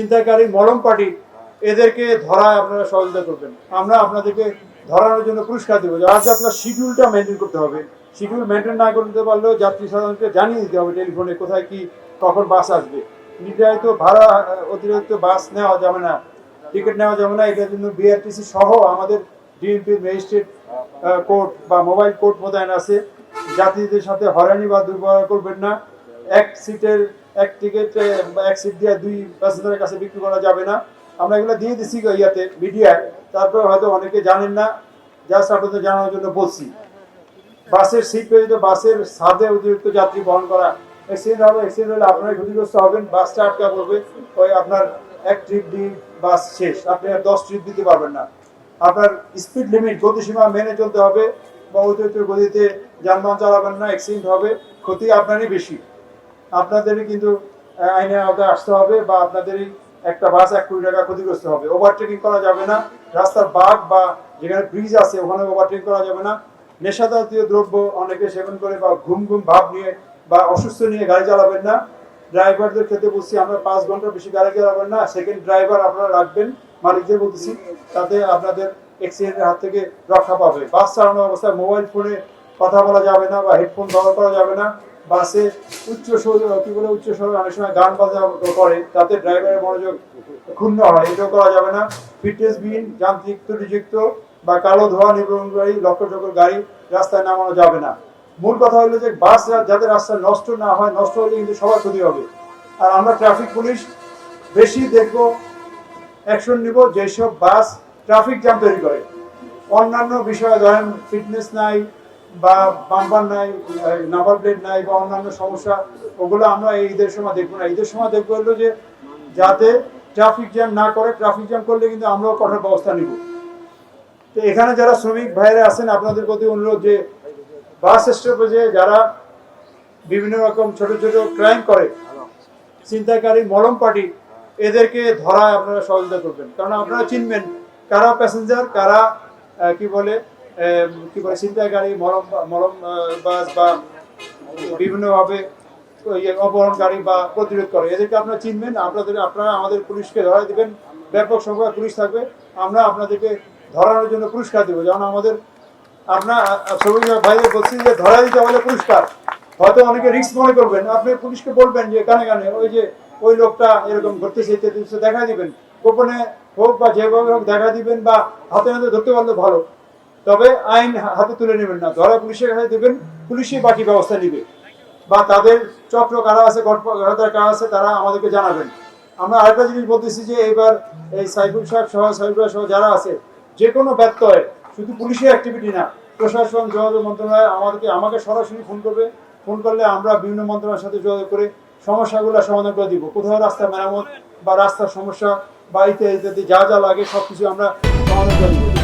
ছিনতাইকারী মলম পার্টি এদেরকে ধরায় আপনারা সহযোগিতা করবেন। আমরা আপনাদেরকে ধরানোর জন্য পুরস্কার দেবো। আর যে আপনার শিডিউলটা মেনটেন করতে হবে, শিডিউল মেনটেন না করতে পারলেও যাত্রী সাধারণকে জানিয়ে দিতে হবে টেলিফোনে কোথায় কি কখন বাস আসবে। নির্ধারিত ভাড়া অতিরিক্ত বাস নেওয়া যাবে না, টিকিট নেওয়া যাবে না। এটার জন্য বিআরটিসি সহ আমাদের ডিএমপির ম্যাজিস্ট্রেট কোর্ট বা মোবাইল কোর্ট মোতায়েন আছে। যাত্রীদের সাথে হয়রানি বা দুর্ব্যবহার করবেন না। এক সিটের এক টিকিট এক সিট দিয়ে দুই প্যাসেঞ্জারের কাছে বিক্রি করা যাবে না। আমরা এগুলো দিয়ে দিচ্ছি ইয়াতে মিডিয়ায়, তারপরে হয়তো অনেকে জানেন না, জাস্ট আপনাদের জানানোর জন্য বলছি। বাসের সিট পেয়ে তো বাসের ছাদে অতিরিক্ত যাত্রী বহন করা অ্যাক্সিডেন্ট হবে, অ্যাক্সিডেন্ট হলে আপনারাই ক্ষতিগ্রস্ত হবেন। বাসটা আটকা পড়বে, ওই আপনার এক ট্রিপ দিয়ে বাস শেষ, আপনি আর 10 ট্রিপ দিতে পারবেন না। আপনার স্পিড লিমিট গতিসীমা মেনে চলতে হবে, বা অতিরিক্ত গতিতে যানবাহন চালাবেন না, অ্যাক্সিডেন্ট হবে, ক্ষতি আপনারই বেশি। আপনাদেরই কিন্তু আইনের আওতায় আসতে হবে, বা আপনাদেরই একটা বাস 1 কোটি টাকা ক্ষতিগ্রস্ত হবে। ওভারটেকিং করা যাবে না, রাস্তার বাঁক বা যেখানে ব্রিজ আছে ওখানে ওভারটেকিং করা যাবে না। নেশা জাতীয় দ্রব্য অনেকে সেবন করে বা ঘুম ঘুম ভাব নিয়ে বা অসুস্থ নিয়ে গাড়ি চালাবেন না। ড্রাইভারদের ক্ষেত্রে বলছি, আমরা 5 ঘন্টার বেশি গাড়ি চালাবেন না। সেকেন্ড ড্রাইভার আপনারা রাখবেন, মালিকদের বলতেছি, তাতে আপনাদের অ্যাক্সিডেন্টের হাত থেকে রক্ষা পাবে। বাস চালানোর অবস্থায় মোবাইল ফোনে কথা বলা যাবে না বা হেডফোন ব্যবহার করা যাবে না। বাসে উচ্চ স্বর অনেক সময় গান বাজা করে, তাতে ড্রাইভারের মনোযোগ ক্ষুণ্ণ হয়, এটাও করা যাবে না। ফিটনেসবিহীন, যান্ত্রিক ত্রুটিযুক্ত বা কালো ধোঁয়া নির্গমনকারী লক্ষ্যচক্র গাড়ি রাস্তায় নামানো যাবে না। মূল কথা হলো যে বাস যাতে রাস্তায় নষ্ট না হয়, নষ্ট হলে কিন্তু সবার ক্ষতি হবে। আর আমরা ট্রাফিক পুলিশ বেশি দেখবো, অ্যাকশন নিব যেসব বাস ট্রাফিক জ্যাম তৈরি করে। অন্যান্য বিষয়ে ধরেন ফিটনেস নাই বা বাম্পার নাই, নাম্বার প্লেট নাই বা অন্যান্য সমস্যা, ওগুলো আমরা এই ঈদের সময় দেখবো না। ঈদের সময় দেখবো হলো যে যাতে ট্রাফিক জ্যাম না করে। ট্রাফিক জ্যাম করলে কিন্তু আমরাও কঠোর ব্যবস্থা নিব। তো এখানে যারা শ্রমিক ভাইরা আছেন, আপনাদের প্রতি অনুরোধ যে বাস স্টপেজে যারা বিভিন্ন রকম ছোট ছোট ক্রাইম করে, ছিনতাইকারী মলম পার্টি এদেরকে ধরায় আপনারা সহযোগিতা করবেন। কারণ আপনারা চিনবেন কারা প্যাসেঞ্জার, কারা কি বলে ছিনতাইকারী মলম বাস বা বিভিন্নভাবে অপহরণকারী বা প্রতিরোধ করে, এদেরকে আপনারা চিনবেন। আপনারা আমাদের পুলিশকে ধরাই দিবেন, ব্যাপক সংখ্যা পুলিশ থাকবে। আমরা আপনাদেরকে ধরানোর জন্য পুরস্কার দেবো। যেমন আমাদের আপনার শ্রমিক ভাইদের বলছি যে ধরা দিতে হলে পুরস্কার। হয়তো অনেকে রিস্ক মনে করবেন, আপনি পুলিশকে বলবেন যে কানে কানে ওই যে ওই লোকটা এরকম ঘুরতেছে ইত্যাদি দেখা দিবেন, গোপনে হোক বা যেভাবে হোক দেখা দিবেন, বা হাতে হাতে ধরতে পারলে ভালো। তবে আইন হাতে তুলে নেবেন না, ধরা পুলিশের কাছে দেবেন, পুলিশই বাকি ব্যবস্থা নিবে। বা তাদের চক্র কারা আছে, গঠপদার কারা আছে, তারা আমাদেরকে জানাবেন। আমরা আরেকটা জিনিস বলতেছি যে এইবার এই সাইফুল সাহেব সহ সাইফুল সহ যারা আছে, যে কোনো ব্যত্যয়, শুধু পুলিশের অ্যাক্টিভিটি না, প্রশাসন, যোগাযোগ মন্ত্রণালয় আমাকে সরাসরি ফোন করবে। ফোন করলে আমরা বিভিন্ন মন্ত্রণালয়ের সাথে যোগাযোগ করে সমস্যাগুলো সমাধান করে দিব। কোথাও রাস্তা মেরামত বা রাস্তার সমস্যা বা ইত্যাদি যা যা লাগে সব কিছু আমরা সমাধান করে দিব।